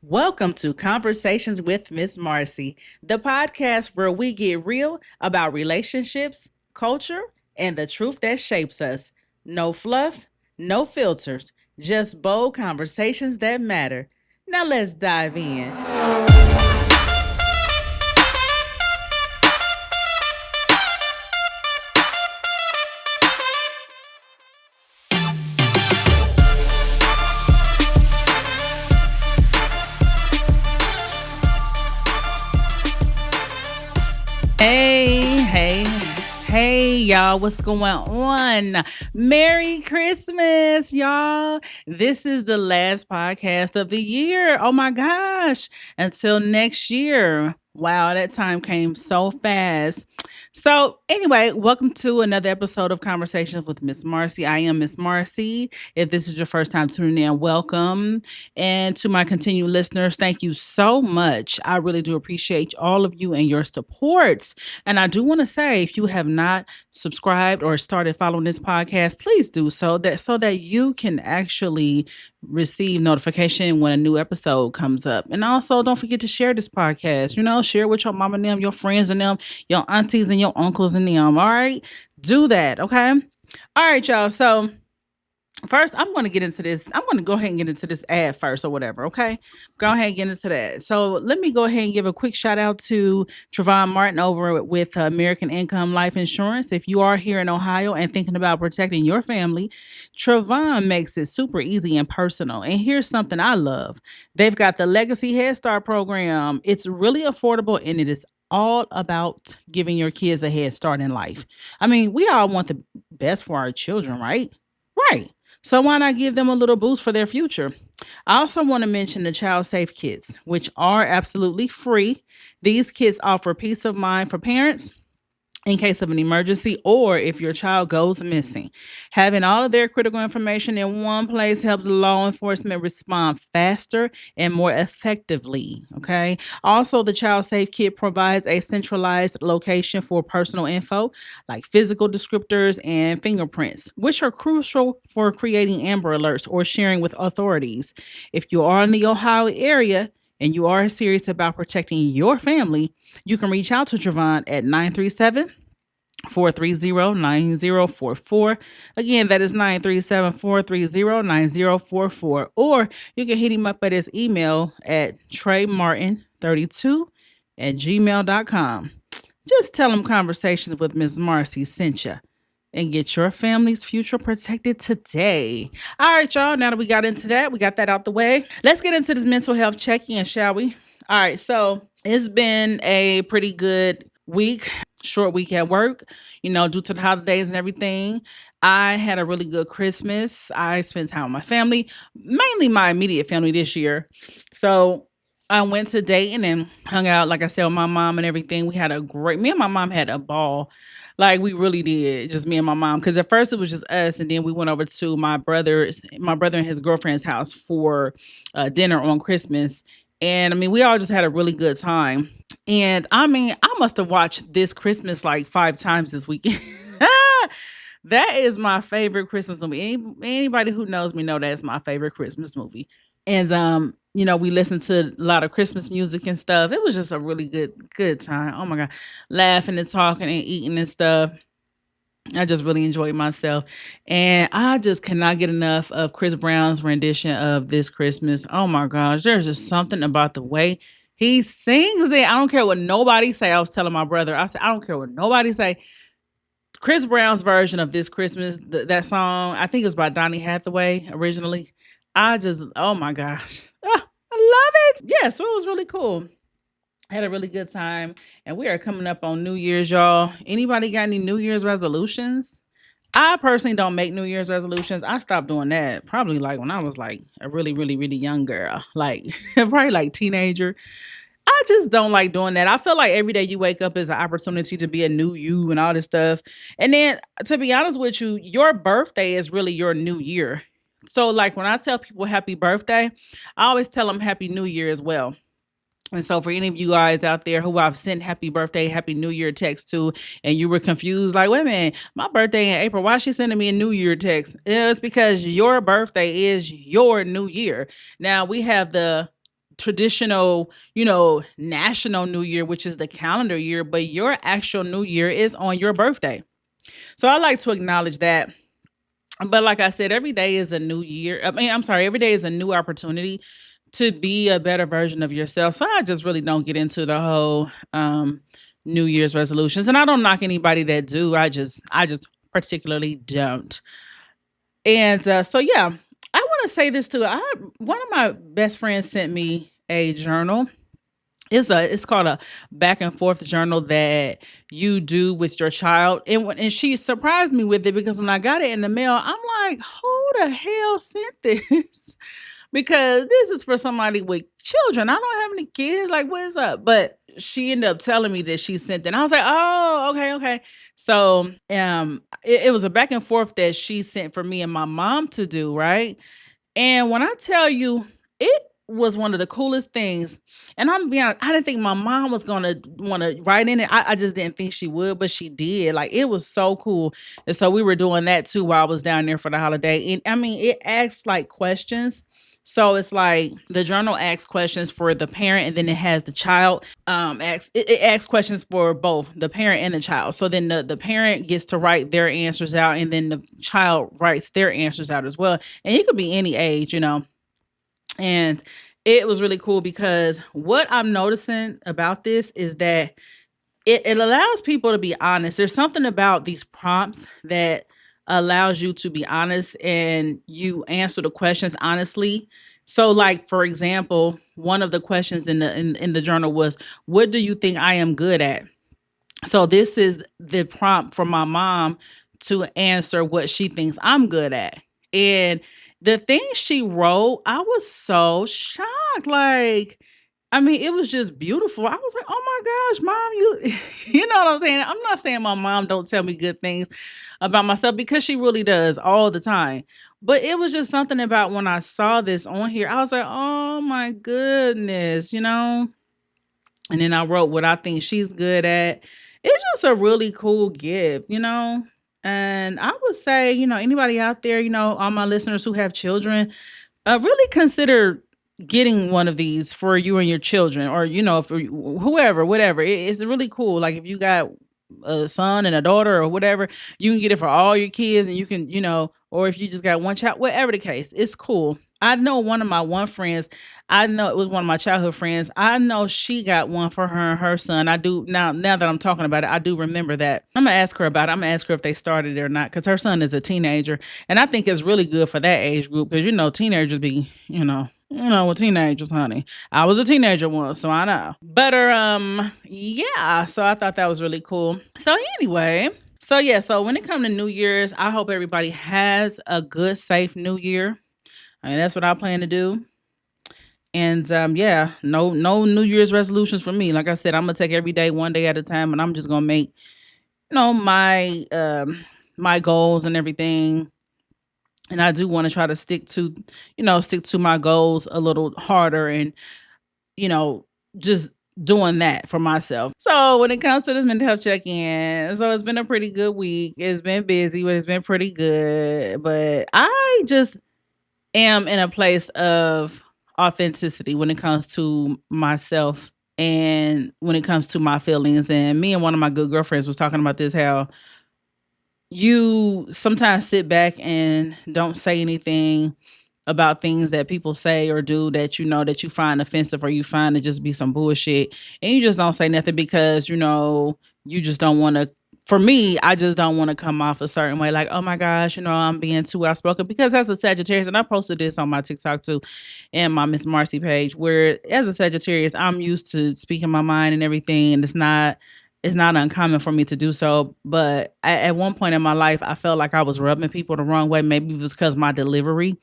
Welcome to Conversations with Miss Marcie, the podcast where we get real about relationships, culture, and the truth that shapes us. No fluff, no filters, just bold conversations that matter. Now let's dive in. Hey, y'all, what's going on? Merry Christmas, y'all. This is the last podcast of the year. Oh my gosh. Until next year. Wow, that time came so fast. So, anyway, welcome to another episode of Conversations with Miss Marcie. I am Miss Marcie. If this is your first time tuning in, welcome. And to my continued listeners, thank you so much. I really do appreciate all of you and your support. And I do want to say, if you have not subscribed or started following this podcast, please do so that you can actually receive notification when a new episode comes up. And also, don't forget to share this podcast. Share with your mom and them, your friends and them, your aunties and your uncles and them. All right, do that. Okay. All right, y'all. So first, I'm going to get into this. I'm going to go ahead and get into this ad first or whatever. Okay. Go ahead and get into that. So let me go ahead and give a quick shout out to Trevon Martin over with American Income Life Insurance. If you are here in Ohio and thinking about protecting your family, Trevon makes it super easy and personal. And here's something I love. They've got the Legacy Head Start program. It's really affordable and it is all about giving your kids a head start in life. I mean, we all want the best for our children, right? Right. So why not give them a little boost for their future? I also want to mention the Child Safe Kits, which are absolutely free. These kits offer peace of mind for parents in case of an emergency or if your child goes missing. Having all of their critical information in one place helps law enforcement respond faster and more effectively. Okay. Also, the Child Safe Kit provides a centralized location for personal info like physical descriptors and fingerprints, which are crucial for creating Amber Alerts or sharing with authorities. If you are in the Ohio area, and you are serious about protecting your family, you can reach out to Trevon at 937-430-9044. Again, that is 937-430-9044. Or you can hit him up at his email at treymartin32@gmail.com. Just tell him Conversations with Miss Marcie sent you and get your family's future protected today. All right, y'all. Now that we got into that, we got that out the way. Let's get into this mental health check-in, shall we? All right. So it's been a pretty good week, short week at work, due to the holidays and everything. I had a really good Christmas. I spent time with my family, mainly my immediate family this year. So I went to Dayton and hung out, like I said, with my mom and everything. Me and my mom had a ball. Like we really did, just me and my mom. Because at first it was just us, and then we went over to my brother and his girlfriend's house for dinner on Christmas. And I mean, we all just had a really good time. And I mean, I must have watched this Christmas like 5 times this weekend. That is my favorite Christmas movie. Anybody who knows me know that's my favorite Christmas movie. And we listened to a lot of Christmas music and stuff. It was just a really good time. Oh my God. Laughing and talking and eating and stuff. I just really enjoyed myself. And I just cannot get enough of Chris Brown's rendition of This Christmas. Oh my gosh. There's just something about the way he sings it. I don't care what nobody say. I was telling my brother, I said, I don't care what nobody say. Chris Brown's version of This Christmas, that song, I think it was by Donny Hathaway originally. Oh my gosh. I love it. Yeah, so it was really cool. I had a really good time. And we are coming up on New Year's, y'all. Anybody got any New Year's resolutions? I personally don't make New Year's resolutions. I stopped doing that probably like when I was like a really, really, really young girl. Like probably like teenager. I just don't like doing that. I feel like every day you wake up is an opportunity to be a new you and all this stuff. And then to be honest with you, your birthday is really your new year. So like when I tell people happy birthday, I always tell them happy new year as well. And so for any of you guys out there who I've sent happy birthday, happy new year text to, and you were confused, like, wait a minute, my birthday in April, why is she sending me a new year text? It's because your birthday is your new year. Now we have the traditional, national New Year, which is the calendar year, but your actual New Year is on your birthday. So I like to acknowledge that. But like I said, every day is a new year. I mean, I'm sorry, every day is a new opportunity to be a better version of yourself. So I just really don't get into the whole New Year's resolutions. And I don't knock anybody that do. I just particularly don't. And so yeah, I want to say this too. One of my best friends sent me a journal. It's called a back and forth journal that you do with your child. And she surprised me with it because when I got it in the mail, I'm like, who the hell sent this? Because this is for somebody with children. I don't have any kids. Like, what is up? But she ended up telling me that she sent it. And I was like, oh, okay, okay. So it was a back and forth that she sent for me and my mom to do, right? And when I tell you, it was one of the coolest things. And I'm being honest, I didn't think my mom was gonna want to write in it. I just didn't think she would, but she did. Like, it was so cool. And so we were doing that too while I was down there for the holiday. And I mean, it asks like questions. So it's like the journal asks questions for the parent, and then it has the child it asks questions for both the parent and the child. So then the parent gets to write their answers out, and then the child writes their answers out as well. And it could be any age. And it was really cool because what I'm noticing about this is that it allows people to be honest. There's something about these prompts that allows you to be honest and you answer the questions honestly. So, like, for example, one of the questions in the journal was, what do you think I am good at? So this is the prompt for my mom to answer what she thinks I'm good at. And the thing she wrote, I was so shocked. Like, I mean, it was just beautiful. I was like, "Oh my gosh, mom, you you know what I'm saying?" I'm not saying my mom don't tell me good things about myself because she really does all the time. But it was just something about when I saw this on here, I was like, "Oh my goodness." And then I wrote what I think she's good at. It's just a really cool gift. And I would say, anybody out there, all my listeners who have children, really consider getting one of these for you and your children, or for whoever, whatever. It's really cool. Like, if you got a son and a daughter or whatever, you can get it for all your kids, and you can, or if you just got one child, whatever the case, it's cool. I know one of my one friends, I know it was one of my childhood friends. I know she got one for her and her son. I do now that I'm talking about it, I do remember that. I'm gonna ask her about it. I'm gonna ask her if they started it or not, because her son is a teenager. And I think it's really good for that age group because teenagers be, with teenagers, honey. I was a teenager once, so I know. But yeah, so I thought that was really cool. So anyway, so when it comes to New Year's, I hope everybody has a good, safe New Year. I mean, that's what I plan to do. And yeah, no New Year's resolutions for me. Like I said, I'm gonna take every day one day at a time, and I'm just gonna make, my goals and everything. And I do want to try to stick to my goals a little harder, and you know, just doing that for myself. So when it comes to this mental health check-in, so it's been a pretty good week. It's been busy, but it's been pretty good. But I just am in a place of authenticity when it comes to myself and when it comes to my feelings. And me and one of my good girlfriends was talking about this, how you sometimes sit back and don't say anything about things that people say or do that that you find offensive, or you find to just be some bullshit, and you just don't say nothing because you just don't want to. For me, I just don't want to come off a certain way, like, oh my gosh, I'm being too outspoken, because as a Sagittarius, and I posted this on my TikTok too, and my Miss Marcie page, where as a Sagittarius, I'm used to speaking my mind and everything, and it's not uncommon for me to do so. But at one point in my life, I felt like I was rubbing people the wrong way. Maybe it was because my delivery.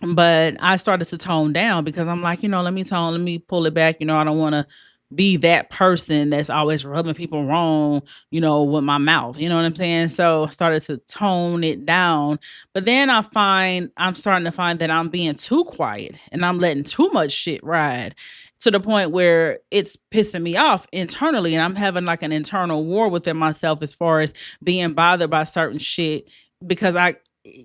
But I started to tone down because I'm like, let me pull it back. I don't want to be that person that's always rubbing people wrong, with my mouth. You know what I'm saying? So I started to tone it down. But then I'm starting to find that I'm being too quiet and I'm letting too much shit ride, to the point where it's pissing me off internally. And I'm having like an internal war within myself as far as being bothered by certain shit, because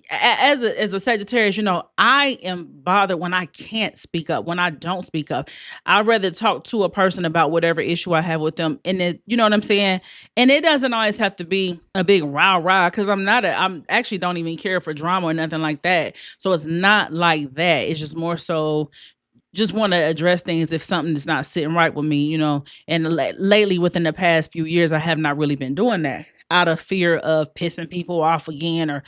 as a Sagittarius, I am bothered when I can't speak up, when I don't speak up. I'd rather talk to a person about whatever issue I have with them. And you know what I'm saying? And it doesn't always have to be a big rah because I'm actually don't even care for drama or nothing like that. So it's not like that. It's just more so just want to address things if something is not sitting right with me, And lately, within the past few years, I have not really been doing that out of fear of pissing people off again, or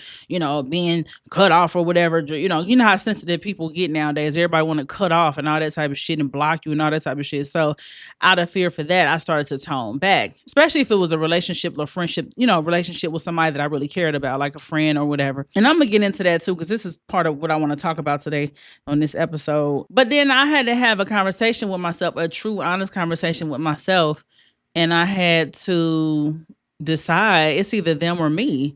being cut off or whatever. You know how sensitive people get nowadays. Everybody want to cut off and all that type of shit and block you and all that type of shit. So, out of fear for that, I started to tone back, especially if it was a relationship or friendship, relationship with somebody that I really cared about, like a friend or whatever. And I'm gonna get into that too, because this is part of what I want to talk about today on this episode. But then I had to have a conversation with myself, a true, honest conversation with myself. And I had to decide it's either them or me.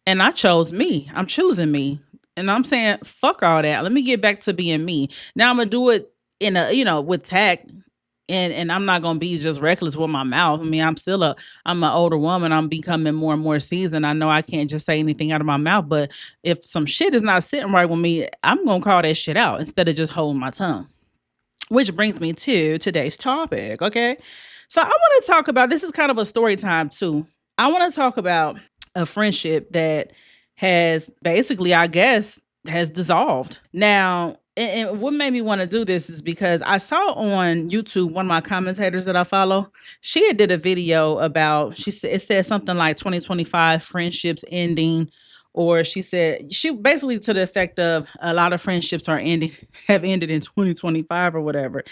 And I chose me. I'm choosing me. And I'm saying, fuck all that. Let me get back to being me. Now I'm gonna do it in with tact. And I'm not gonna be just reckless with my mouth. I mean, I'm an older woman. I'm becoming more and more seasoned. I know I can't just say anything out of my mouth, but if some shit is not sitting right with me, I'm gonna call that shit out instead of just holding my tongue. Which brings me to today's topic, okay? So I want to talk about, this is kind of a story time too. I want to talk about a friendship that has basically, I guess, has dissolved. Now, and what made me want to do this is because I saw on YouTube, one of my commentators that I follow, she had did a video about, it said something like 2025 friendships ending, or she basically to the effect of a lot of friendships have ended in 2025 or whatever.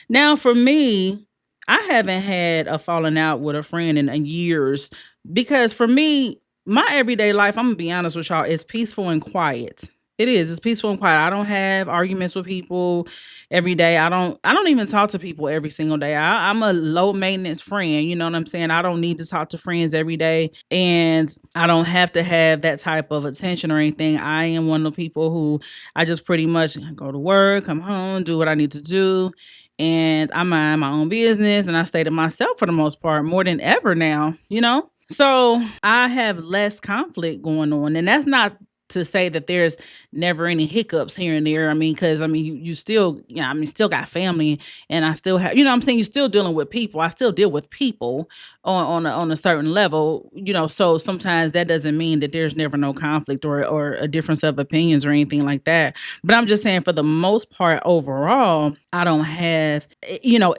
Now, for me, I haven't had a falling out with a friend in years, because for me, my everyday life, I'm gonna be honest with y'all, is peaceful and quiet. It is. It's peaceful and quiet. I don't have arguments with people every day. I don't even talk to people every single day. I'm a low maintenance friend. You know what I'm saying? I don't need to talk to friends every day. And I don't have to have that type of attention or anything. I am one of the people who I just pretty much go to work, come home, do what I need to do. And I mind my own business, and I stay to myself for the most part, more than ever now, So I have less conflict going on. And that's not to say that there's never any hiccups here and there. I mean, because you still, still got family, and I still have, I'm saying, you're still dealing with people. I still deal with people on a certain level, so sometimes that doesn't mean that there's never no conflict or a difference of opinions or anything like that. But I'm just saying, for the most part, overall, I don't have,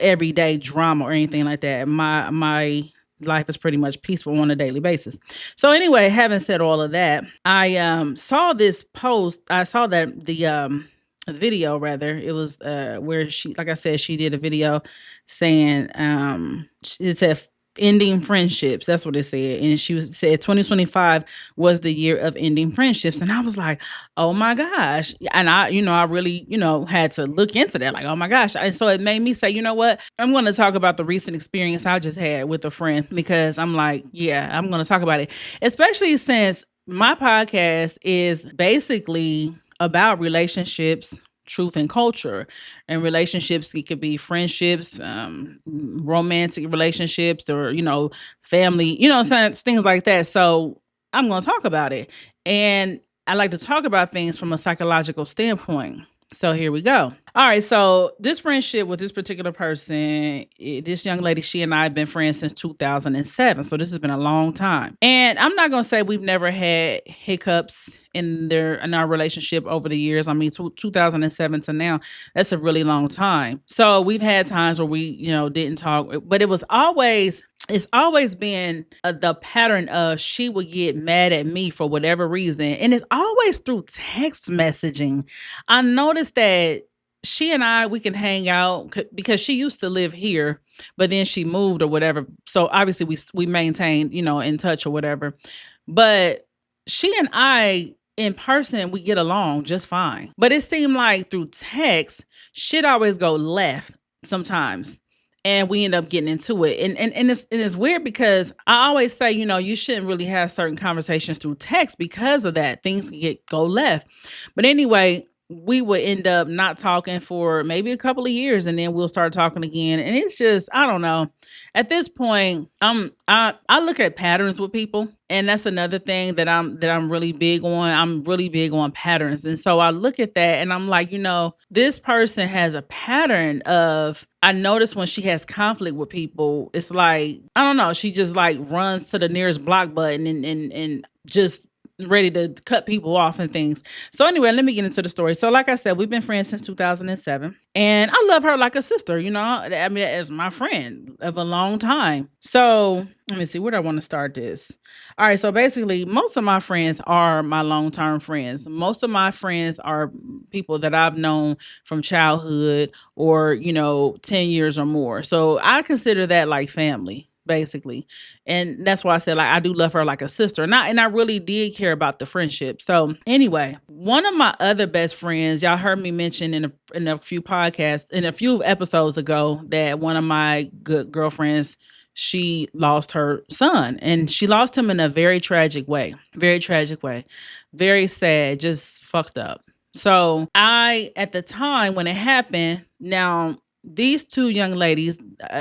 everyday drama or anything like that. My life is pretty much peaceful on a daily basis. So anyway, having said all of that, I saw this post. I saw that the video, rather. It was where she, like I said, she did a video saying it said ending friendships. That's what it said. And said 2025 was the year of ending friendships. And I was like, oh my gosh. And I really, had to look into that. Like, oh my gosh. And so it made me say, you know what? I'm going to talk about the recent experience I just had with a friend, because I'm like, yeah, I'm going to talk about it. Especially since my podcast is basically about relationships, truth, and culture. And relationships, it could be friendships, romantic relationships, or family, things like that. So I'm going to talk about it, and I like to talk about things from a psychological standpoint. So here we go. All right. So this friendship with this particular person, this young lady, she and I have been friends since 2007. So this has been a long time. And I'm not going to say we've never had hiccups in our relationship over the years. I mean, 2007 to now, that's a really long time. So we've had times where we, didn't talk, but it's always been the pattern of she would get mad at me for whatever reason. And it's always through text messaging. I noticed that she and we can hang out because she used to live here, but then she moved or whatever. So obviously we maintained, in touch or whatever. But she and I, in person, we get along just fine. But it seemed like through text, shit always go left sometimes. And we end up getting into it. And it's weird, because I always say, you shouldn't really have certain conversations through text because of that. Things can go left. But anyway, we would end up not talking for maybe a couple of years, and then we'll start talking again. And it's just, I don't know. At this point, I look at patterns with people, and that's another thing that I'm really big on. I'm really big on patterns. And so I look at that and I'm like, this person has a pattern of, I notice when she has conflict with people, it's like, I don't know, she just like runs to the nearest block button and just ready to cut people off and things. So anyway, let me get into the story. So like I said, we've been friends since 2007, and I love her like a sister, I mean, as my friend of a long time. So let me see, where do I want to start this? All right, so basically, most of my friends are my long-term friends. Most of my friends are people that I've known from childhood or, 10 years or more. So I consider that like family, basically. And that's why I said, like, I do love her like a sister. And I really did care about the friendship. So anyway, one of my other best friends, y'all heard me mention in a few podcasts, in a few episodes ago, that one of my good girlfriends, she lost her son, and she lost him in a very tragic way. Very tragic way. Very sad, just fucked up. So at the time when it happened, now these two young ladies,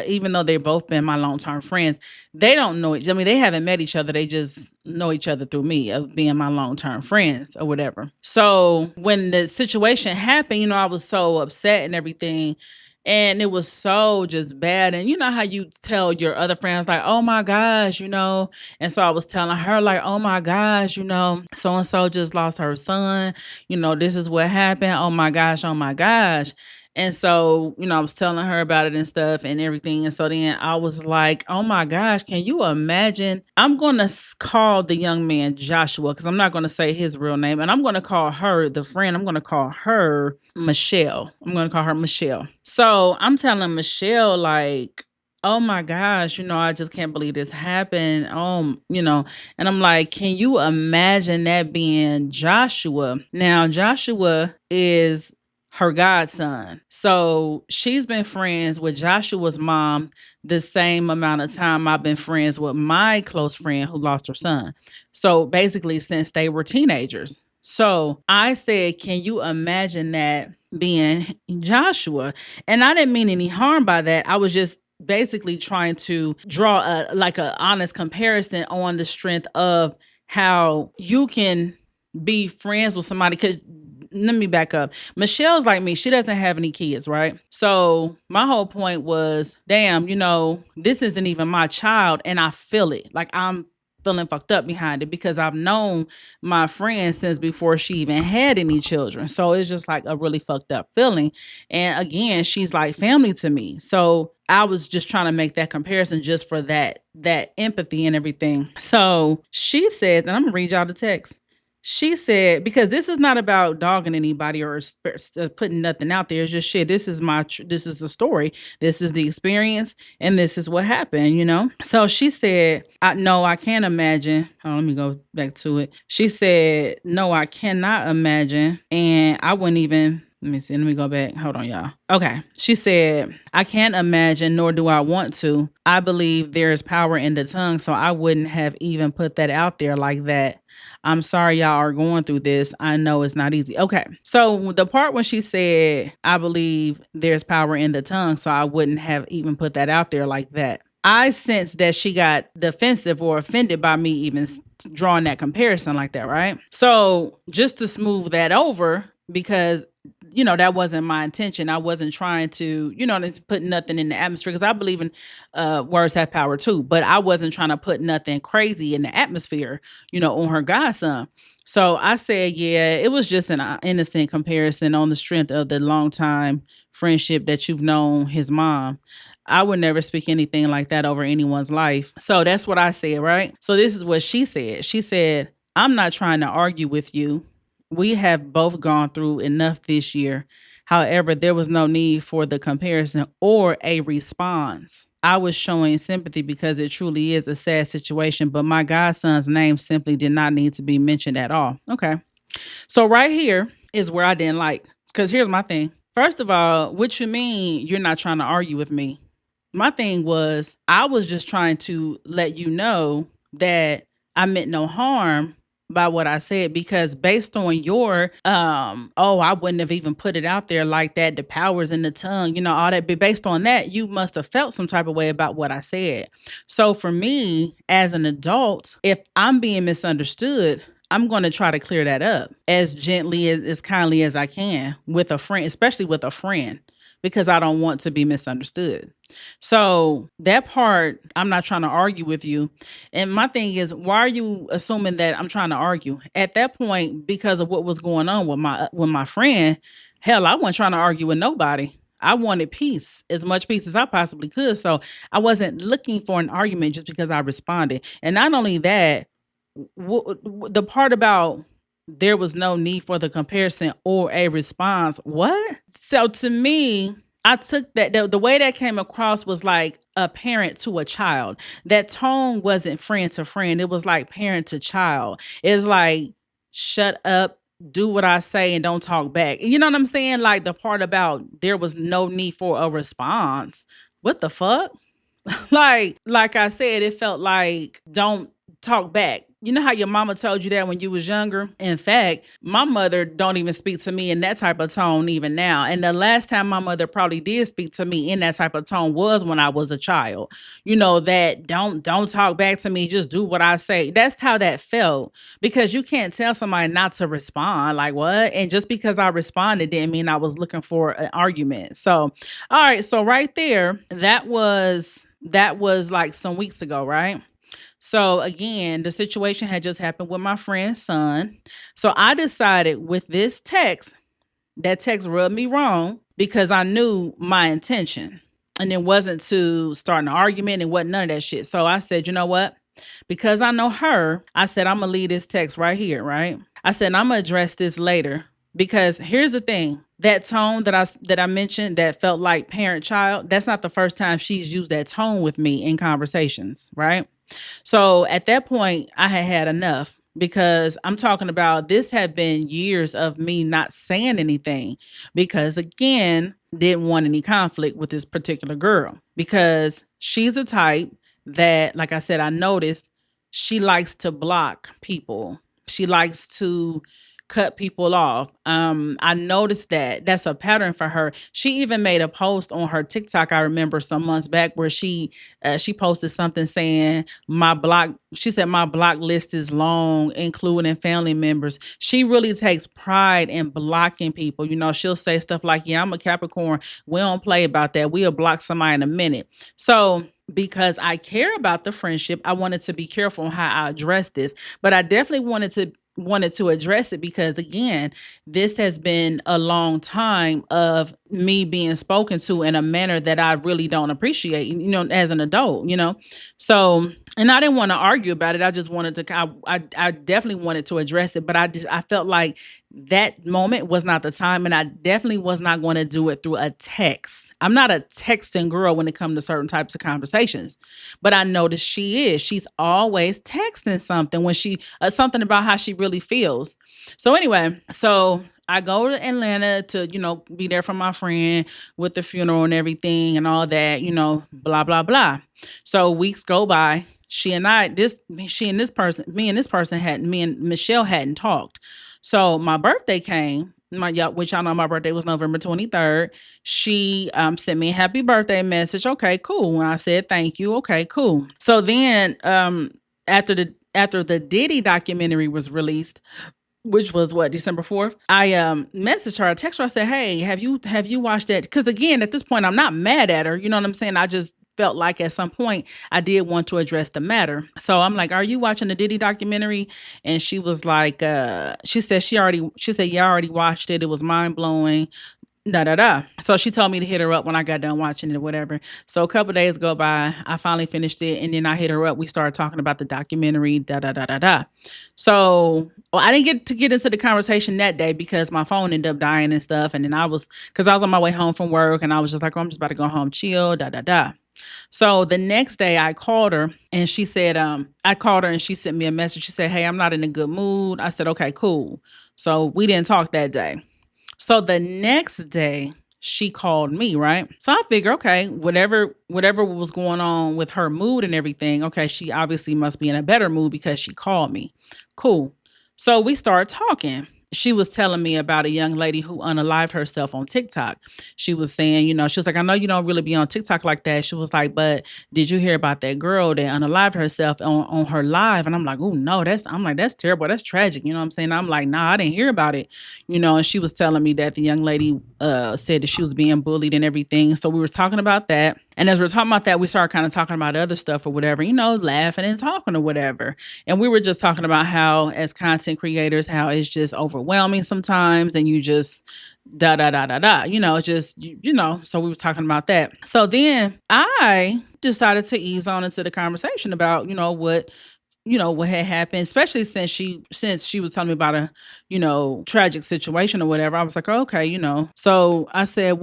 even though they've both been my long-term friends, they don't know each. I mean, they haven't met each other. They just know each other through me of being my long-term friends or whatever. So when the situation happened, I was so upset and everything. And it was so just bad. And you know how you tell your other friends, like, oh my gosh, And so I was telling her, like, oh my gosh, so and so just lost her son. This is what happened. Oh my gosh, oh my gosh. And so, I was telling her about it and stuff and everything. And so then I was like, oh my gosh, can you imagine? I'm going to call the young man Joshua, because I'm not going to say his real name. And I'm going to call her, the friend, I'm going to call her Michelle. I'm going to call her Michelle. So I'm telling Michelle, like, oh my gosh, I just can't believe this happened. And I'm like, can you imagine that being Joshua? Now, Joshua is her godson. So she's been friends with Joshua's mom the same amount of time I've been friends with my close friend who lost her son. So basically, since they were teenagers. So I said, can you imagine that being Joshua? And I didn't mean any harm by that. I was just basically trying to draw a honest comparison on the strength of how you can be friends with somebody. Because let me back up. Michelle's like me. She doesn't have any kids, right? So my whole point was, damn, this isn't even my child, and I feel it. Like, I'm feeling fucked up behind it, because I've known my friend since before she even had any children. So it's just like a really fucked up feeling. And again, she's like family to me. So I was just trying to make that comparison just for that empathy and everything. So she said, and I'm gonna read y'all the text. She said, because this is not about dogging anybody or putting nothing out there. It's just shit. This is this is the story. This is the experience. And this is what happened, So she said, no, I can't imagine. Oh, let me go back to it. She said, no, I cannot imagine. And I wouldn't even, let me see. Let me go back. Hold on, y'all. Okay. She said, I can't imagine, nor do I want to. I believe there is power in the tongue, so I wouldn't have even put that out there like that. I'm sorry y'all are going through this. I know it's not easy. Okay. So the part when she said, I believe there's power in the tongue, so I wouldn't have even put that out there like that. I sensed that she got defensive or offended by me even drawing that comparison like that, right? So just to smooth that over, because that wasn't my intention. I wasn't trying to, put nothing in the atmosphere, because I believe in words have power too. But I wasn't trying to put nothing crazy in the atmosphere, on her godson. So I said, yeah, it was just an innocent comparison on the strength of the long time friendship that you've known his mom. I would never speak anything like that over anyone's life. So that's what I said, right? So this is what she said. She said, I'm not trying to argue with you. We have both gone through enough this year. However, there was no need for the comparison or a response. I was showing sympathy because it truly is a sad situation, but my godson's name simply did not need to be mentioned at all. Okay. So right here is where I didn't like, because here's my thing. First of all, what you mean you're not trying to argue with me? My thing was, I was just trying to let you know that I meant no harm by what I said, because based on your oh, I wouldn't have even put it out there like that, the powers in the tongue, all that, but based on that, you must have felt some type of way about what I said. So for me as an adult, if I'm being misunderstood, I'm going to try to clear that up as gently, as kindly as I can with a friend, especially with a friend, because I don't want to be misunderstood. So that part, I'm not trying to argue with you. And my thing is, why are you assuming that I'm trying to argue? At that point, because of what was going on with my friend, hell, I wasn't trying to argue with nobody. I wanted peace, as much peace as I possibly could. So I wasn't looking for an argument just because I responded. And not only that, the part about there was no need for the comparison or a response. What? So to me, I took that the way that came across was like a parent to a child. That tone wasn't friend to friend. It was like parent to child. It's like, shut up, do what I say, and don't talk back. You know what I'm saying? Like the part about there was no need for a response. What the fuck? Like I said, it felt like don't talk back. You know how your mama told you that when you was younger? In fact, my mother don't even speak to me in that type of tone even now. And the last time my mother probably did speak to me in that type of tone was when I was a child. That don't talk back to me, just do what I say. That's how that felt, because you can't tell somebody not to respond. Like what? And just because I responded didn't mean I was looking for an argument. So, all right, so right there, that was like some weeks ago, right? So again, the situation had just happened with my friend's son. So I decided with this text, that text rubbed me wrong because I knew my intention. And it wasn't to start an argument, and wasn't none of that shit. So I said, you know what? Because I know her, I said, I'm gonna leave this text right here, right? I said, I'm gonna address this later. Because here's the thing, that tone that I mentioned that felt like parent child, that's not the first time she's used that tone with me in conversations, right? So at that point, I had had enough, because I'm talking about this had been years of me not saying anything, because again, didn't want any conflict with this particular girl, because she's a type that, like I said, I noticed she likes to block people. She likes to cut people off. I noticed that that's a pattern for her. She even made a post on her TikTok, I remember some months back, where she posted something saying she said my block list is long, including family members. She really takes pride in blocking people. She'll say stuff like, yeah, I'm a Capricorn. We don't play about that. We'll block somebody in a minute. So because I care about the friendship, I wanted to be careful on how I address this. But I definitely wanted to address it, because again, this has been a long time of me being spoken to in a manner that I really don't appreciate, as an adult. So, and I didn't want to argue about it. I just wanted to, I definitely wanted to address it, but I felt like that moment was not the time, and I definitely was not going to do it through a text. I'm not a texting girl when it comes to certain types of conversations, but I noticed she's always texting something when something about how she really feels. So anyway, so I go to Atlanta to, be there for my friend with the funeral and everything and all that, blah, blah, blah. So weeks go by. Me and this person me and Michelle hadn't talked. So my birthday came, which I know my birthday was November 23rd. She sent me a happy birthday message. Okay, cool. And I said, thank you. Okay, cool. So then after the Diddy documentary was released, which was what, December 4th, I messaged her, I text her, I said, hey, have you watched that? Because again, at this point, I'm not mad at her. You know what I'm saying? I just felt like at some point I did want to address the matter. So I'm like, are you watching the Diddy documentary? And she was like, she said, yeah, I already watched it. It was mind blowing. Da da da. So she told me to hit her up when I got done watching it or whatever. So a couple days go by, I finally finished it, and then I hit her up. We started talking about the documentary. Da da da da da. So I didn't get into the conversation that day because my phone ended up dying and stuff. And then because I was on my way home from work, and I was just like, oh, I'm just about to go home, chill. Da da da. So the next day I called her, and she said, I called her and she sent me a message. She said, hey, I'm not in a good mood. I said, okay, cool. So we didn't talk that day. So the next day she called me, right? So I figure, okay, whatever was going on with her mood and everything, okay, she obviously must be in a better mood because she called me. Cool. So we started talking. She was telling me about a young lady who unalived herself on TikTok. She was saying, she was like, I know you don't really be on TikTok like that. She was like, but did you hear about that girl that unalived herself on her live? And I'm like, oh no, I'm like, that's terrible. That's tragic. You know what I'm saying? I'm like, nah, I didn't hear about it. And she was telling me that the young lady said that she was being bullied and everything. So we were talking about that. And as we're talking about that, we started kind of talking about other stuff or whatever, laughing and talking or whatever. And we were just talking about how, as content creators, how it's just overwhelming sometimes, and you just da da da da da, So we were talking about that. So then I decided to ease on into the conversation about, what had happened, especially since she was telling me about a, tragic situation or whatever. I was like, oh, okay. So I said,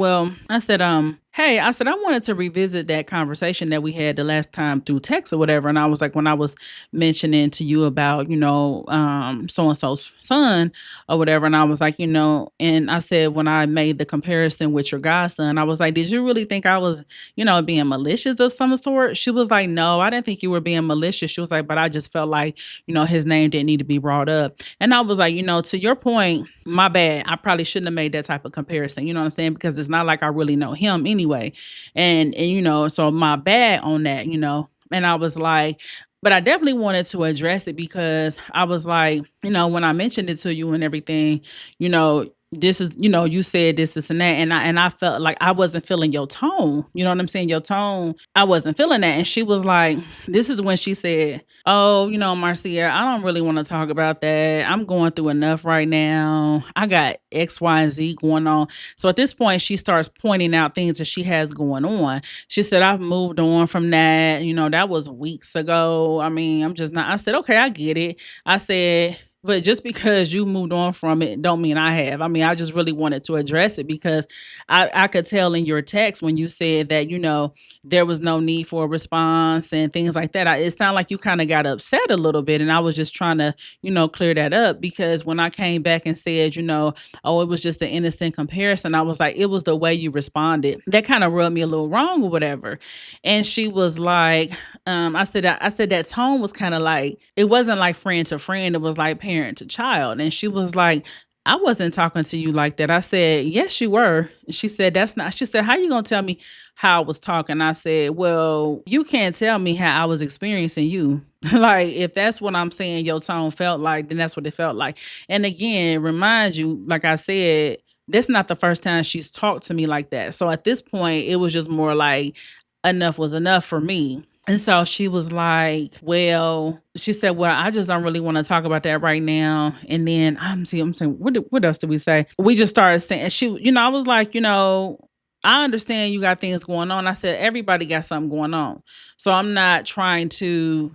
hey, I said, I wanted to revisit that conversation that we had the last time through text or whatever. And I was like, when I was mentioning to you about, so-and-so's son or whatever. And I was like, and I said, when I made the comparison with your godson, I was like, did you really think I was, being malicious of some sort? She was like, no, I didn't think you were being malicious. She was like, but I just felt like, his name didn't need to be brought up. And I was like, to your point, my bad. I probably shouldn't have made that type of comparison. You know what I'm saying? Because it's not like I really know him anyway. And so my bad on that, And I was like, but I definitely wanted to address it because I was like, when I mentioned it to you and everything, this is, you said this and that. And I felt like I wasn't feeling your tone. You know what I'm saying? Your tone, I wasn't feeling that. And she was like, this is when she said, oh, Marcia, I don't really want to talk about that. I'm going through enough right now. I got X, Y, and Z going on. So at this point, she starts pointing out things that she has going on. She said, I've moved on from that. That was weeks ago. I mean, I'm just not, I said, okay, I get it. I said, but just because you moved on from it don't mean I have. I mean, I just really wanted to address it because I could tell in your text when you said that, there was no need for a response and things like that. It sounded like you kind of got upset a little bit. And I was just trying to, clear that up because when I came back and said, oh, it was just an innocent comparison, I was like, it was the way you responded. That kind of rubbed me a little wrong or whatever. And she was like, I said that tone was kind of like, it wasn't like friend to friend. It was like parent to child. And she was like, I wasn't talking to you like that. I said, yes, you were. She said, that's not, she said, how you going to tell me how I was talking? I said, well, you can't tell me how I was experiencing you. Like, if that's what I'm saying your tone felt like, then that's what it felt like. And again, remind you, like I said, that's not the first time she's talked to me like that. So at this point, it was just more like enough was enough for me. And so she was like, well, she said, well, I just don't really want to talk about that right now. And then I'm saying, what else did we say? We just started saying, I was like, I understand you got things going on. I said, everybody got something going on. So I'm not trying to,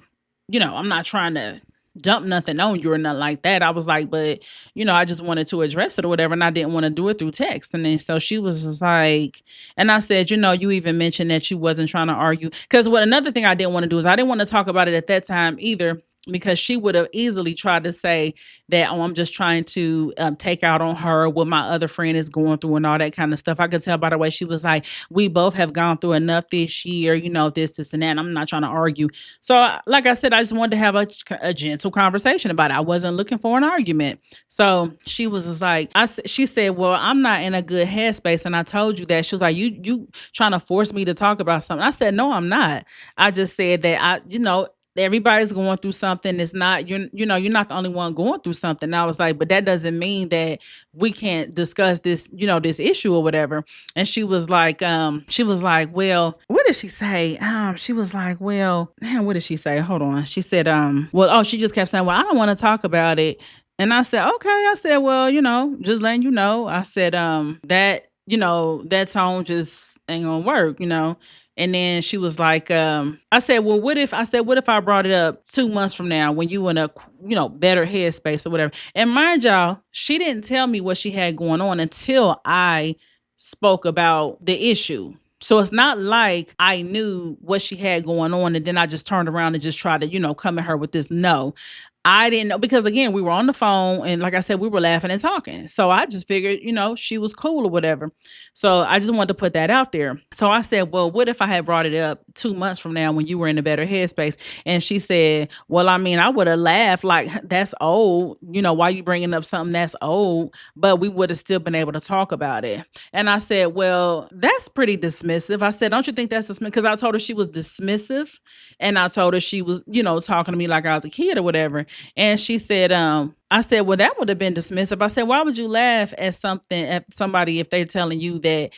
I'm not trying to dump nothing on you or nothing like that. I was like, but, I just wanted to address it or whatever. And I didn't want to do it through text. And then so she was just like, and I said, you even mentioned that you wasn't trying to argue. Because another thing I didn't want to do is I didn't want to talk about it at that time either, because she would have easily tried to say that, oh, I'm just trying to take out on her what my other friend is going through and all that kind of stuff. I could tell by the way she was like, we both have gone through enough this year, this and that. And I'm not trying to argue. So like I said, I just wanted to have a gentle conversation about it. I wasn't looking for an argument. So she was just like, she said, well, I'm not in a good headspace. And I told you that. She was like, you trying to force me to talk about something. I said, no, I'm not. I just said that everybody's going through something. It's not, you're not the only one going through something. And I was like, but that doesn't mean that we can't discuss this, this issue or whatever. And she was like, well, what did she say? She was like, well, man, what did she say? Hold on. She said, she just kept saying, well, I don't want to talk about it. And I said, okay. I said, well, just letting you know. I said, that tone just ain't gonna work, And then she was like, I said, well, what if I brought it up 2 months from now when you in a, better headspace or whatever. And mind y'all, she didn't tell me what she had going on until I spoke about the issue. So it's not like I knew what she had going on and then I just turned around and just tried to, come at her with this. No, I didn't know, because again, we were on the phone and like I said, we were laughing and talking. So I just figured, she was cool or whatever. So I just wanted to put that out there. So I said, well, what if I had brought it up 2 months from now when you were in a better headspace. And she said, well, I mean, I would have laughed like, that's old. Why you bringing up something that's old? But we would have still been able to talk about it. And I said, well, that's pretty dismissive. I said, don't you think that's dismissive? Because I told her she was dismissive. And I told her she was, talking to me like I was a kid or whatever. And she said, I said, well, that would have been dismissive. I said, why would you laugh at somebody if they're telling you that,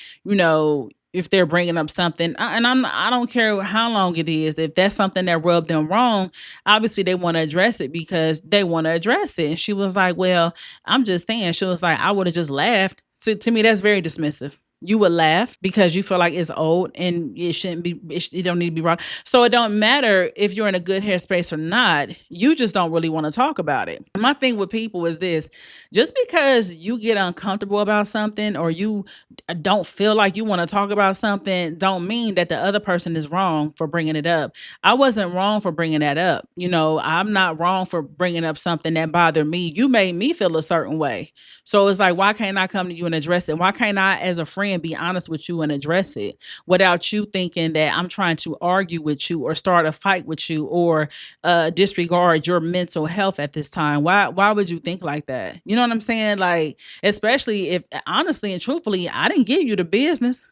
if they're bringing up something, I don't care how long it is. If that's something that rubbed them wrong, obviously they want to address it because they want to address it. And she was like, well, I'm just saying. She was like, I would have just laughed. So to me, that's very dismissive. You would laugh because you feel like it's old and it shouldn't be, it don't need to be wrong. So it don't matter if you're in a good headspace or not. You just don't really want to talk about it. My thing with people is this: just because you get uncomfortable about something or you don't feel like you want to talk about something, don't mean that the other person is wrong for bringing it up. I wasn't wrong for bringing that up. I'm not wrong for bringing up something that bothered me. You made me feel a certain way. So it's like, why can't I come to you and address it? Why can't I, as a friend, be honest with you and address it without you thinking that I'm trying to argue with you or start a fight with you or disregard your mental health at this time? Why would you think like that? You know what I'm saying? Like, especially if honestly and truthfully, I didn't give you the business,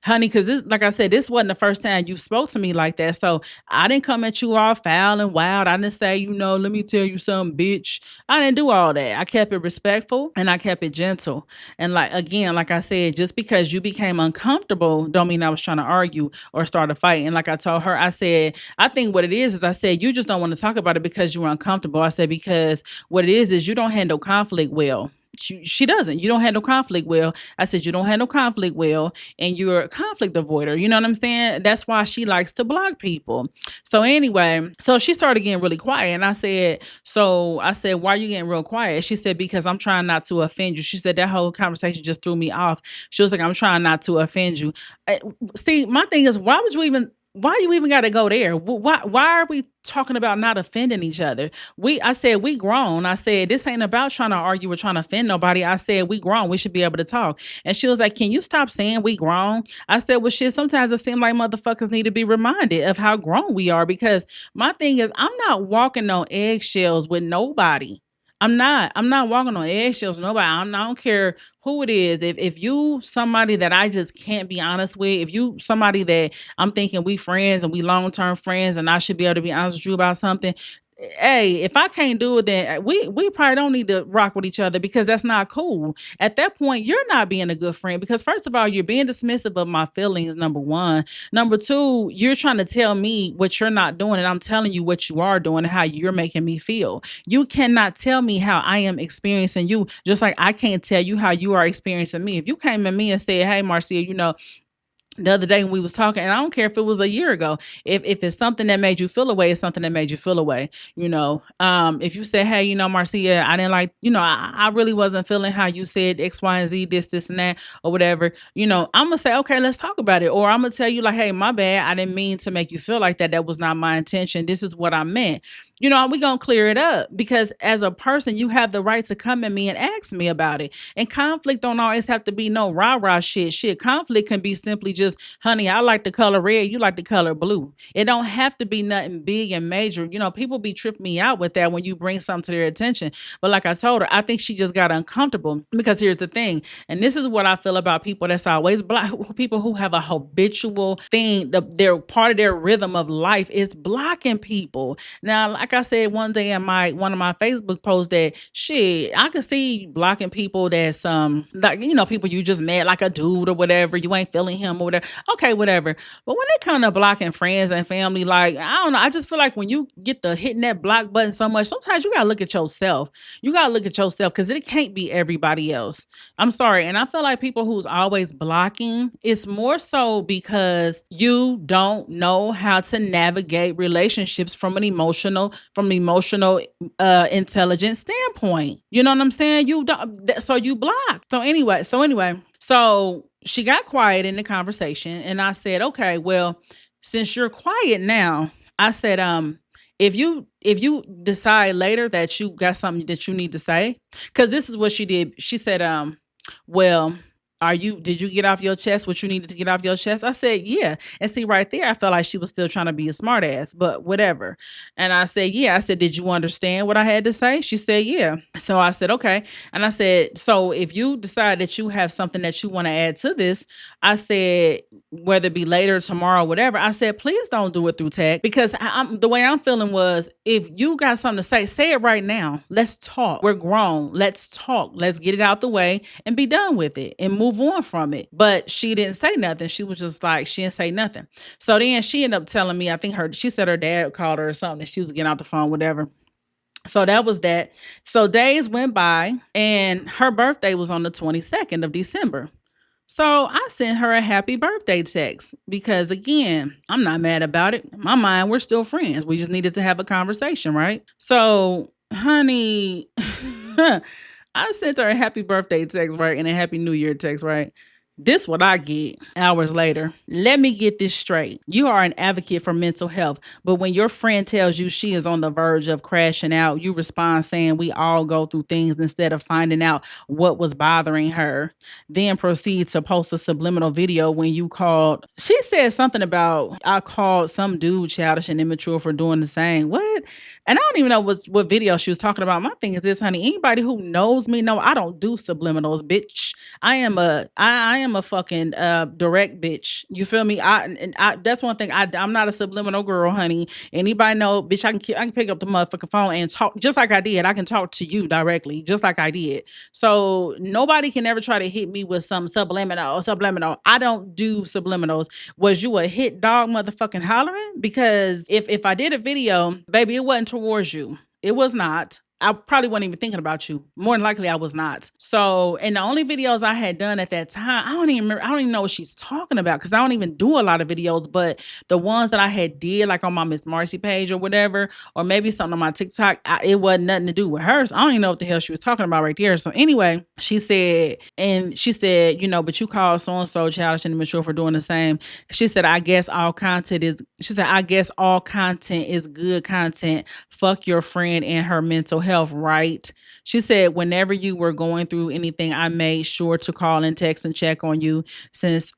honey, because this, like I said, this wasn't the first time you spoke to me like that. So I didn't come at you all foul and wild. I didn't say, let me tell you something, bitch. I didn't do all that. I kept it respectful and I kept it gentle. And like, again, like I said, just because you became uncomfortable don't mean I was trying to argue or start a fight. And like I told her, I said, I think what it is I said, you just don't want to talk about it because you were uncomfortable. I said, because what it is you don't handle conflict well. She doesn't. You don't handle conflict well. I said, you don't handle conflict well, and you're a conflict avoider. You know what I'm saying? That's why she likes to block people. So anyway, so she started getting really quiet. And I said, why are you getting real quiet? She said, because I'm trying not to offend you. She said, that whole conversation just threw me off. She was like, I'm trying not to offend you. See, my thing is, why you even got to go there? Why are we talking about not offending each other? I said, we grown. I said, this ain't about trying to argue or trying to offend nobody. I said, we grown. We should be able to talk. And she was like, can you stop saying we grown? I said, well, shit, sometimes it seems like motherfuckers need to be reminded of how grown we are, because my thing is, I'm not walking on eggshells with nobody. I'm not walking on eggshells with nobody. I don't care who it is. If you somebody that I just can't be honest with, if you somebody that I'm thinking we friends and we long-term friends and I should be able to be honest with you about something, hey, if I can't do it, then we probably don't need to rock with each other, because that's not cool. At that point, you're not being a good friend, because first of all, you're being dismissive of my feelings, number one. Number two, you're trying to tell me what you're not doing, and I'm telling you what you are doing and how you're making me feel. You cannot tell me how I am experiencing you, just like I can't tell you how you are experiencing me. If you came at me and said, hey, Marcia, the other day when we was talking, and I don't care if it was a year ago, if it's something that made you feel away, it's something that made you feel away. If you say, hey, Marcia, I didn't like, I really wasn't feeling how you said X, Y, and Z, this and that, or whatever, I'm gonna say, okay, let's talk about it. Or I'm gonna tell you like, hey, my bad, I didn't mean to make you feel like that. That was not my intention. This is what I meant. We gonna clear it up, because as a person, you have the right to come at me and ask me about it. And conflict don't always have to be no rah-rah shit. Conflict can be simply just, honey, I like the color red, you like the color blue. It don't have to be nothing big and major. People be tripping me out with that when you bring something to their attention. But like I told her, I think she just got uncomfortable, because here's the thing, and this is what I feel about people that's always black, people who have a habitual thing, they're part of their rhythm of life is blocking people. Now, like I said one day in one of my Facebook posts, that shit, I could see blocking people that's like, people you just met, like a dude or whatever, you ain't feeling him or whatever. Okay, whatever. But when it comes to blocking friends and family, like, I don't know, I just feel like when you get to hitting that block button so much, sometimes you gotta look at yourself. You gotta look at yourself, because it can't be everybody else. I'm sorry. And I feel like people who's always blocking, it's more so because you don't know how to navigate relationships from an emotional intelligence standpoint. You know what I'm saying? You don't, so you block. So anyway, so she got quiet in the conversation, and I said, okay, well, since you're quiet now, I said, if you decide later that you got something that you need to say, because this is what she did. She said, well, Did you get off your chest what you needed to get off your chest? I said, yeah. And see, right there, I felt like she was still trying to be a smart ass, but whatever. And I said, yeah. I said, did you understand what I had to say? She said, yeah. So I said, okay. And I said, so if you decide that you have something that you want to add to this, I said, whether it be later, tomorrow, whatever, I said, please don't do it through text because the way I'm feeling was if you got something to say it right now. Let's talk. We're grown. Let's talk. Let's get it out the way and be done with it and move on from it. But she didn't say nothing. She was just like, she didn't say nothing. So then she ended up telling me, I think she said her dad called her or something and she was getting off the phone, whatever. So that was that. So days went by and her birthday was on the 22nd of December. So I sent her a happy birthday text because, again, I'm not mad about it. In my mind, we're still friends. We just needed to have a conversation, right? So, honey, I sent her a happy birthday text, right? And a happy new year text, right? This what I get hours later. Let me get this straight. You are an advocate for mental health, but when your friend tells you she is on the verge of crashing out, you respond saying we all go through things instead of finding out what was bothering her. Then proceed to post a subliminal video when you called. She said something about I called some dude childish and immature for doing the same. What? And I don't even know what video she was talking about. My thing is this, honey. Anybody who knows me know I don't do subliminals, bitch. I am a fucking direct bitch. You feel me? I that's one thing. I'm not a subliminal girl, honey. Anybody know, bitch? I can pick up the motherfucking phone and talk just like I did. I can talk to you directly, just like I did. So nobody can ever try to hit me with some subliminal. I don't do subliminals. Was you a hit dog, motherfucking hollering? Because if I did a video, baby, it wasn't towards you. It was not. I probably wasn't even thinking about you. More than likely, I was not. So, and the only videos I had done at that time, I don't even know what she's talking about because I don't even do a lot of videos. But the ones that I had did, like on my Miss Marcie page or whatever, or maybe something on my TikTok, it wasn't nothing to do with hers. I don't even know what the hell she was talking about right there. So anyway, she said, but you called so and so childish and immature for doing the same. She said, I guess all content is good content. Fuck your friend and her mental health. Right? She said, whenever you were going through anything, I made sure to call and text and check on you. Since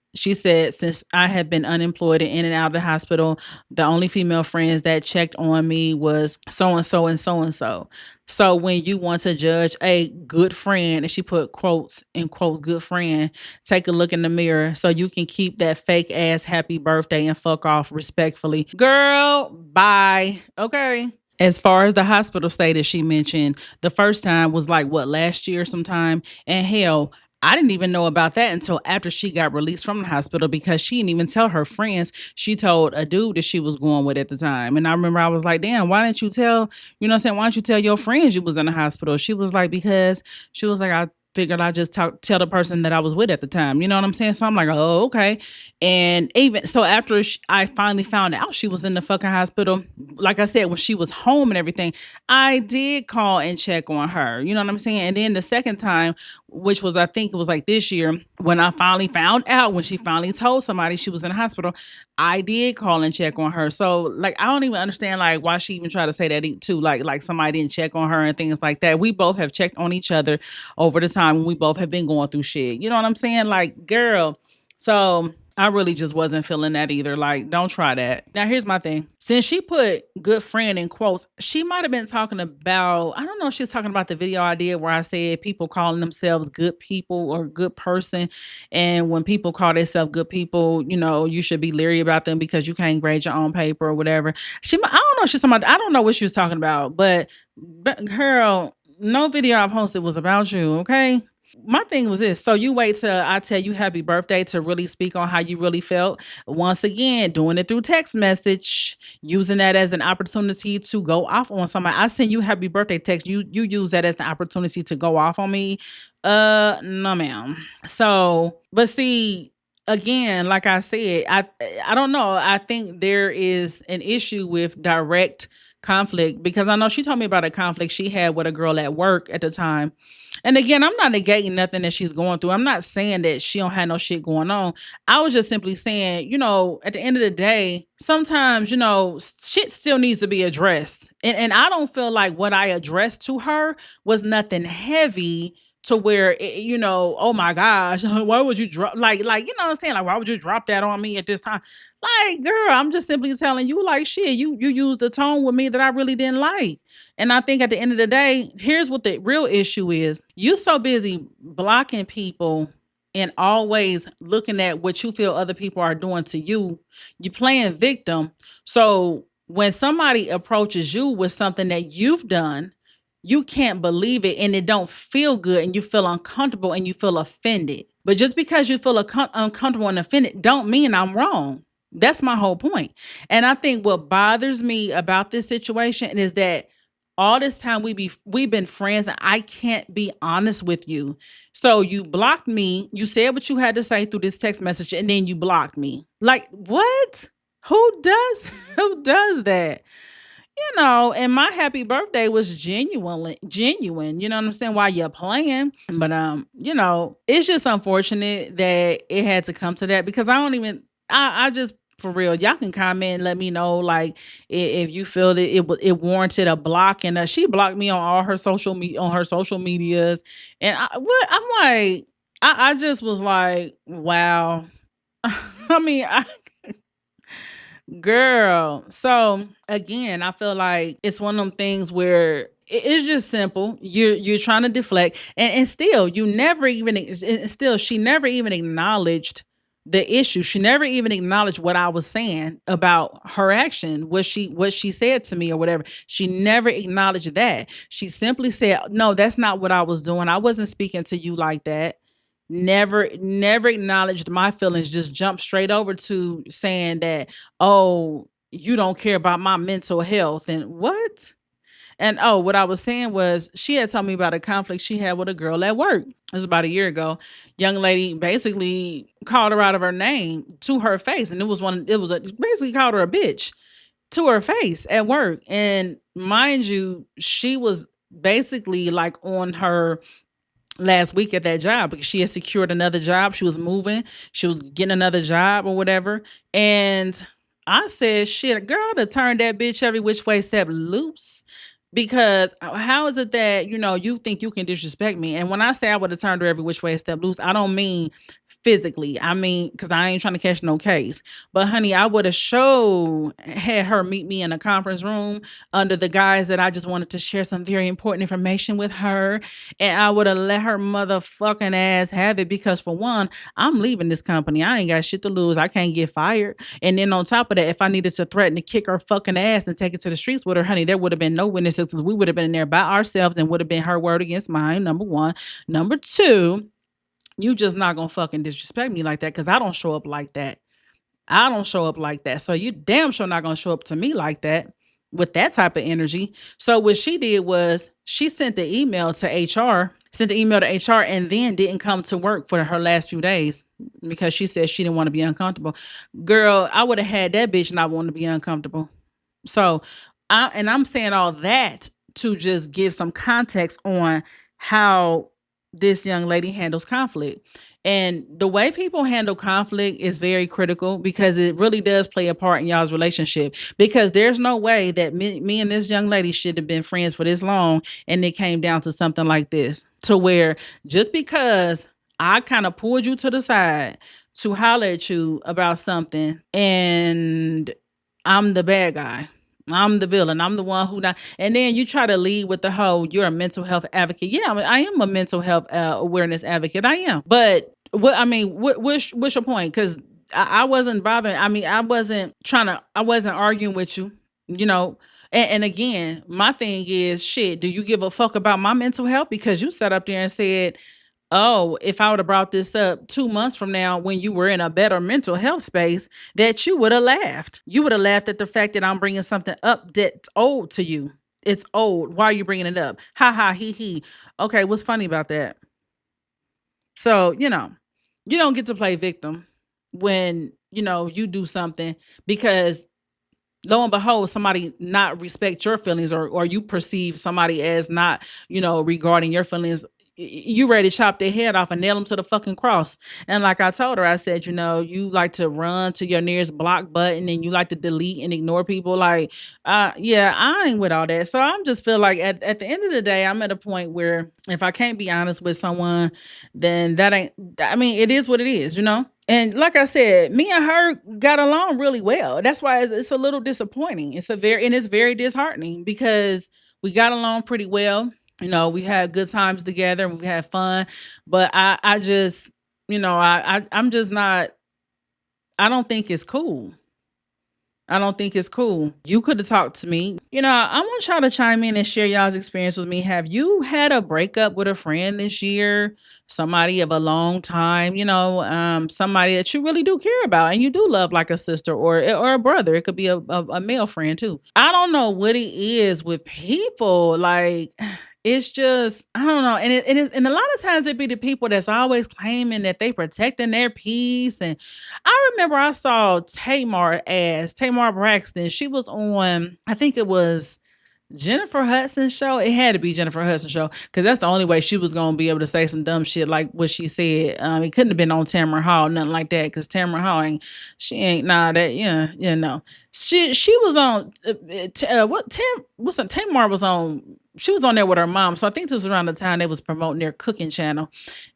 I had been unemployed and in and out of the hospital, the only female friends that checked on me was so-and-so and so-and-so. So when you want to judge a good friend, and she put quotes in quotes, good friend, take a look in the mirror so you can keep that fake ass happy birthday and fuck off respectfully. Girl, bye. Okay. As far as the hospital stay that she mentioned, the first time was like last year sometime. And hell, I didn't even know about that until after she got released from the hospital because she didn't even tell her friends. She told a dude that she was going with at the time. And I remember I was like, damn, why didn't you tell, you know what I'm saying? Why don't you tell your friends you was in the hospital? She was like, because she was like, I figured I'd just tell the person that I was with at the time. You know what I'm saying? So I'm like, oh, okay. And even so after I finally found out she was in the fucking hospital, like I said, when she was home and everything, I did call and check on her. You know what I'm saying? And then the second time, which was, I think it was like this year, when I finally found out, when she finally told somebody she was in the hospital, I did call and check on her. So like, I don't even understand like why she even tried to say that too. Like somebody didn't check on her and things like that. We both have checked on each other over the time when we both have been going through shit. You know what I'm saying? Like, girl. So I really just wasn't feeling that either. Like, don't try that. Now, here's my thing. Since she put good friend in quotes, she might have been talking about, I don't know if she's talking about the video I did where I said people calling themselves good people or good person. And when people call themselves good people, you know, you should be leery about them because you can't grade your own paper or whatever. I don't know if she's talking about, I don't know what she was talking about, but girl, no video I posted was about you, okay? My thing was this. So you wait till I tell you happy birthday to really speak on how you really felt. Once again, doing it through text message, using that as an opportunity to go off on somebody. I send you happy birthday text. You use that as an opportunity to go off on me. No, ma'am. So, but see, again, like I said, I don't know. I think there is an issue with direct conflict because I know she told me about a conflict she had with a girl at work at the time. And again, I'm not negating nothing that she's going through. I'm not saying that she don't have no shit going on. I was just simply saying, you know, at the end of the day, sometimes, you know, shit still needs to be addressed. And I don't feel like what I addressed to her was nothing heavy to where oh my gosh, why would you drop like you know what I'm saying? Like, why would you drop that on me at this time? Like, girl, I'm just simply telling you, like, shit, you used a tone with me that I really didn't like. And I think at the end of the day, here's what the real issue is. You so busy blocking people and always looking at what you feel other people are doing to you. You playing victim. So when somebody approaches you with something that you've done, you can't believe it and it don't feel good and you feel uncomfortable and you feel offended. But just because you feel uncomfortable and offended don't mean I'm wrong. That's my whole point. And I think what bothers me about this situation is that all this time we've been friends and I can't be honest with you. So you blocked me, you said what you had to say through this text message, and then you blocked me. Like, what? Who does who does that? And my happy birthday was genuine. You know what I'm saying? While you're playing. But it's just unfortunate that it had to come to that because I just for real, y'all can comment and let me know like if you feel that it warranted a block. And she blocked me on all her social medias. And I'm like, I just was like, wow. I mean, girl. So again, I feel like it's one of them things where it's just simple. You're trying to deflect, and still you never even and still she never even acknowledged the issue. She never even acknowledged what I was saying about her action, what she said to me or whatever. She never acknowledged that. She simply said, "No, that's not what I was doing. I wasn't speaking to you like that." Never acknowledged my feelings, just jumped straight over to saying that, oh, you don't care about my mental health. And what? And oh, what I was saying was she had told me about a conflict she had with a girl at work. It was about a year ago. Young lady basically called her out of her name to her face. And basically called her a bitch to her face at work. And mind you, she was basically like on her last week at that job because she had secured another job. She was moving. She was getting another job or whatever. And I said, shit, girl, to turn that bitch every which way except loose. Because how is it that, you think you can disrespect me? And when I say I would have turned her every which way except loose, I don't mean physically. I mean, because I ain't trying to catch no case. But honey, I would have had her meet me in a conference room under the guise that I just wanted to share some very important information with her. And I would have let her motherfucking ass have it because for one, I'm leaving this company. I ain't got shit to lose. I can't get fired. And then on top of that, if I needed to threaten to kick her fucking ass and take it to the streets with her, honey, there would have been no witnesses because we would have been in there by ourselves and would have been her word against mine, number one. Number two, you just not gonna fucking disrespect me like that because I don't show up like that. I don't show up like that. So you damn sure not gonna show up to me like that with that type of energy. So what she did was she sent the email to HR, and then didn't come to work for her last few days because she said she didn't want to be uncomfortable. Girl, I would have had that bitch not want to be uncomfortable. So I'm saying all that to just give some context on how this young lady handles conflict. And the way people handle conflict is very critical because it really does play a part in y'all's relationship. Because there's no way that me and this young lady should have been friends for this long and it came down to something like this. To where just because I kind of pulled you to the side to holler at you about something and I'm the bad guy. I'm the villain. I'm the one who not. And then you try to lead with the whole, you're a mental health advocate. Yeah, I am a mental health awareness advocate. I am. But what's your point? Because I wasn't bothering. I mean, I wasn't arguing with you, you know. And again, my thing is, shit, do you give a fuck about my mental health? Because you sat up there and said, oh, if I would have brought this up 2 months from now when you were in a better mental health space, that you would have laughed. You would have laughed at the fact that I'm bringing something up that's old to you. It's old. Why are you bringing it up? Ha ha, he he. Okay, what's funny about that? So, you don't get to play victim when, you do something because lo and behold, somebody not respect your feelings or you perceive somebody as not, regarding your feelings. you ready to chop their head off and nail them to the fucking cross. And like I told her, I said, you like to run to your nearest block button and you like to delete and ignore people. Like, yeah, I ain't with all that. So I'm just feel like at the end of the day, I'm at a point where if I can't be honest with someone, then that ain't, I mean, it is what it is, you know? And like I said, me and her got along really well. That's why it's a little disappointing. It's very disheartening because we got along pretty well. We had good times together and we had fun. But I just, I'm just not, I don't think it's cool. I don't think it's cool. You could have talked to me. I want y'all to chime in and share y'all's experience with me. Have you had a breakup with a friend this year? Somebody of a long time, somebody that you really do care about and you do love like a sister or a brother. It could be a male friend too. I don't know what it is with people. Like, it's just, I don't know. And a lot of times it be the people that's always claiming that they protecting their peace. And I remember I saw Tamar Braxton. She was on, I think it was Jennifer Hudson's show. It had to be Jennifer Hudson's show because that's the only way she was gonna be able to say some dumb shit like what she said. It couldn't have been on Tamara Hall, nothing like that, because Tamara Hall she ain't that. No. She was on Tamar was on. She was on there with her mom, so I think this was around the time they was promoting their cooking channel.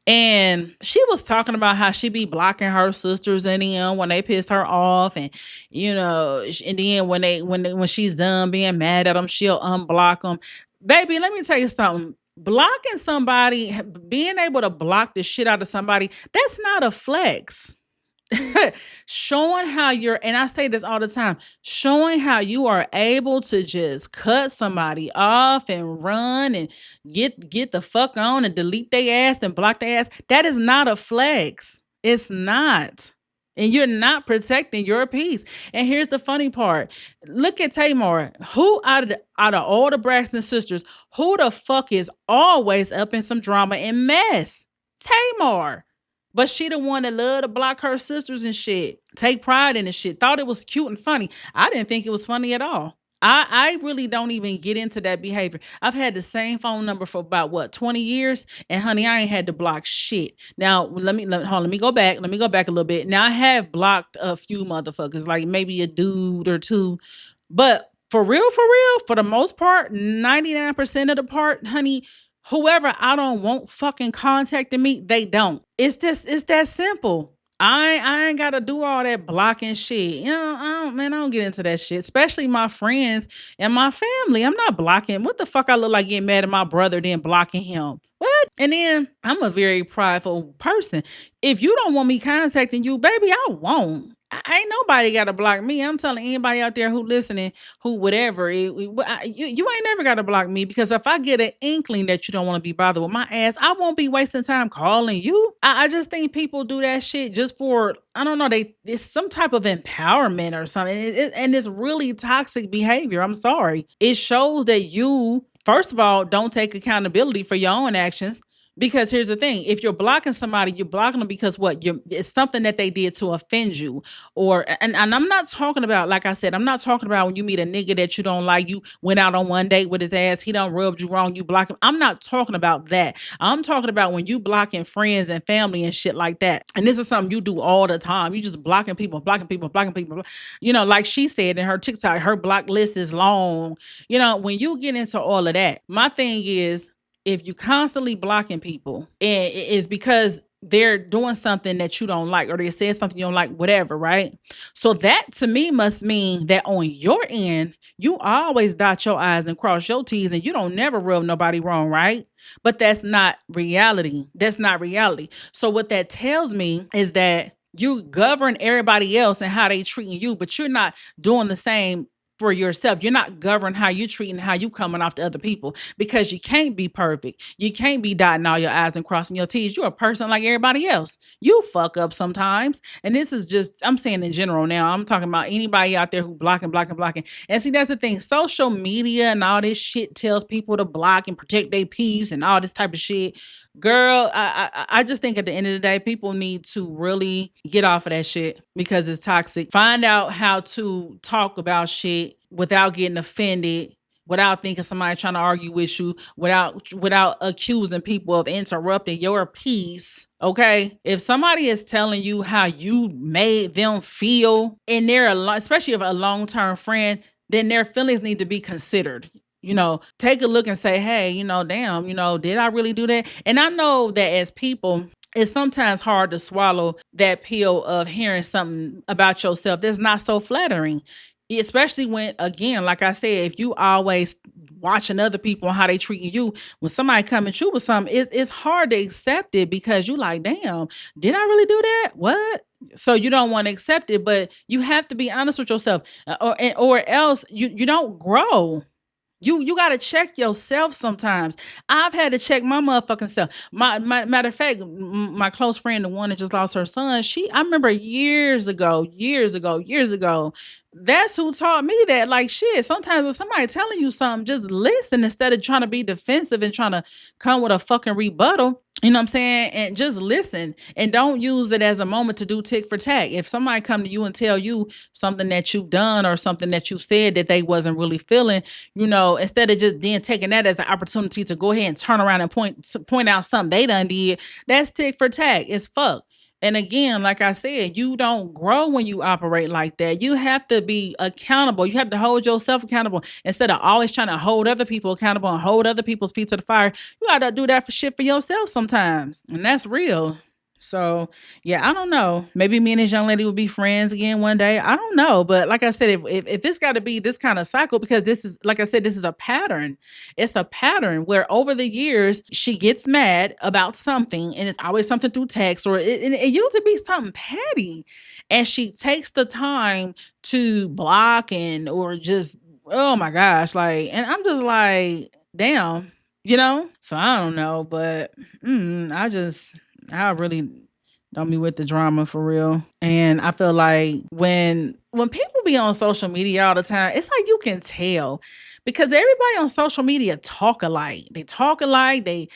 And she was talking about how she be blocking her sisters and them when they pissed her off, and and then when she's done being mad at them, she'll unblock them. Baby, let me tell you something. Blocking somebody, being able to block the shit out of somebody, that's not a flex. Showing how and I say this all the time, showing how you are able to just cut somebody off and run and get the fuck on and delete their ass and block their ass, that is not a flex. It's not. And you're not protecting your peace. And here's the funny part. Look at Tamar. Who out of all the Braxton sisters, who the fuck is always up in some drama and mess? Tamar. But she the one that loved to block her sisters and shit. Take pride in the shit. Thought it was cute and funny. I didn't think it was funny at all. I really don't even get into that behavior. I've had the same phone number for about 20 years, and honey, I ain't had to block shit. Now let me go back. Let me go back a little bit. Now I have blocked a few motherfuckers, like maybe a dude or two, but for real, for the most part, 99% of the part, honey, whoever I don't want fucking contacting me, they don't. It's that simple. I ain't gotta do all that blocking shit. I don't get into that shit. Especially my friends and my family. I'm not blocking. What the fuck I look like getting mad at my brother then blocking him? What? And then I'm a very prideful person. If you don't want me contacting you, baby, I won't. Ain't nobody got to block me. I'm telling anybody out there who listening, who whatever, you ain't never got to block me, because if I get an inkling that you don't want to be bothered with my ass, I won't be wasting time calling you. I just think people do that shit just for, I don't know, it's some type of empowerment or something. And it's really toxic behavior. I'm sorry. It shows that you, first of all, don't take accountability for your own actions. Because here's the thing, if you're blocking somebody, you're blocking them because it's something that they did to offend you. And I'm not talking about, like I said, I'm not talking about when you meet a nigga that you don't like, you went out on one date with his ass, he done rubbed you wrong, you block him. I'm not talking about that. I'm talking about when you blocking friends and family and shit like that. And this is something you do all the time. You just blocking people. Like she said in her TikTok, her block list is long. When you get into all of that, my thing is, if you constantly blocking people, it's because they're doing something that you don't like, or they said something you don't like, whatever, right? So that to me must mean that on your end, you always dot your I's and cross your T's, and you don't never rub nobody wrong, right? But that's not reality. That's not reality. So what that tells me is that you govern everybody else and how they treating you, but you're not doing the same for yourself. You're not governing how you treating, how you coming off to other people, because you can't be perfect. You can't be dotting all your I's and crossing your T's. You're a person like everybody else. You fuck up sometimes. And this is just, I'm saying in general now, I'm talking about anybody out there who blocking. And see, that's the thing. Social media and all this shit tells people to block and protect their peace and all this type of shit. Girl, I just think at the end of the day, people need to really get off of that shit because it's toxic. Find out how to talk about shit without getting offended. without thinking somebody trying to argue with you, without accusing people of interrupting your peace. Okay, if somebody is telling you how you made them feel, and they're especially if a long-term friend, then their feelings need to be considered. Take a look and say, hey, damn, did I really do that? And I know that as people, it's sometimes hard to swallow that pill of hearing something about yourself that's not so flattering. Especially when, again, like I said, if you always watching other people and how they treating you, when somebody come at you with something, it's hard to accept it because you like, damn, did I really do that? What? So you don't want to accept it, but you have to be honest with yourself, or else you don't grow. You got to check yourself sometimes. I've had to check my motherfucking self. My matter of fact, my close friend, the one that just lost her son, I remember years ago, that's who taught me that. Like, shit, sometimes when somebody telling you something, just listen instead of trying to be defensive and trying to come with a fucking rebuttal. You know what I'm saying? And just listen and don't use it as a moment to do tick for tack. If somebody come to you and tell you something that you've done or something that you said that they wasn't really feeling, instead of just then taking that as an opportunity to go ahead and turn around and point out something they done did, that's tick for tack. It's fuck. And again, like I said, you don't grow when you operate like that. You have to be accountable. You have to hold yourself accountable instead of always trying to hold other people accountable and hold other people's feet to the fire. You got to do that for yourself sometimes. And that's real. So, yeah, I don't know. Maybe me and this young lady will be friends again one day. I don't know. But like I said, if this got to be this kind of cycle, because this is, like I said, this is a pattern. It's a pattern where over the years, she gets mad about something and it's always something through text or it used to be something petty. And she takes the time to block or just, oh my gosh. And I'm just like, damn, So I don't know. But I really don't be with the drama for real. And I feel like when people be on social media all the time, it's like you can tell because everybody on social media talk alike. They talk alike. It's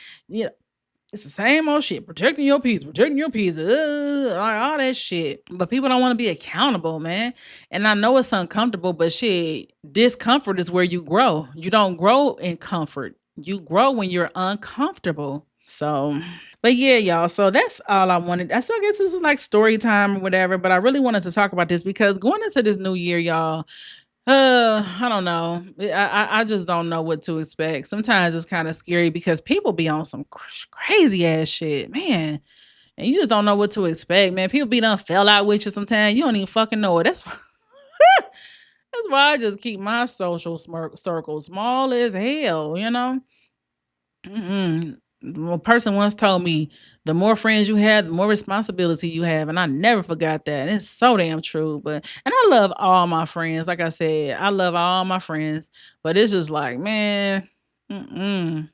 the same old shit. Protecting your peace, all that shit. But people don't want to be accountable, man. And I know it's uncomfortable, but shit, discomfort is where you grow. You don't grow in comfort. You grow when you're uncomfortable. So, but yeah, y'all. So that's all I wanted. I still guess this is like story time or whatever, but I really wanted to talk about this because going into this new year, y'all, I don't know. I just don't know what to expect. Sometimes it's kind of scary because people be on some crazy ass shit, man. And you just don't know what to expect, man. People be done fell out with you sometimes. You don't even fucking know it. That's why I just keep my social circle small as hell, A person once told me, the more friends you have, the more responsibility you have. And I never forgot that. And it's so damn true. And I love all my friends. Like I said, I love all my friends. But it's just like, man,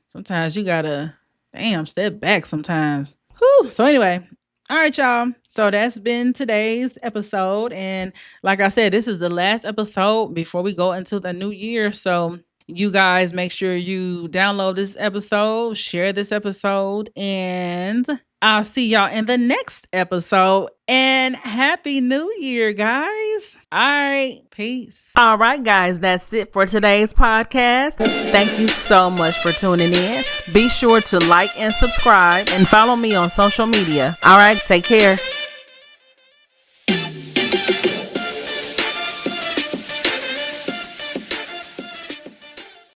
sometimes you gotta, step back sometimes. Whew. So anyway, all right, y'all. So that's been today's episode. And like I said, this is the last episode before we go into the new year. So you guys make sure you download this episode, share this episode, and I'll see y'all in the next episode. And Happy New Year, guys. All right. Peace. All right, guys. That's it for today's podcast. Thank you so much for tuning in. Be sure to like and subscribe and follow me on social media. All right. Take care.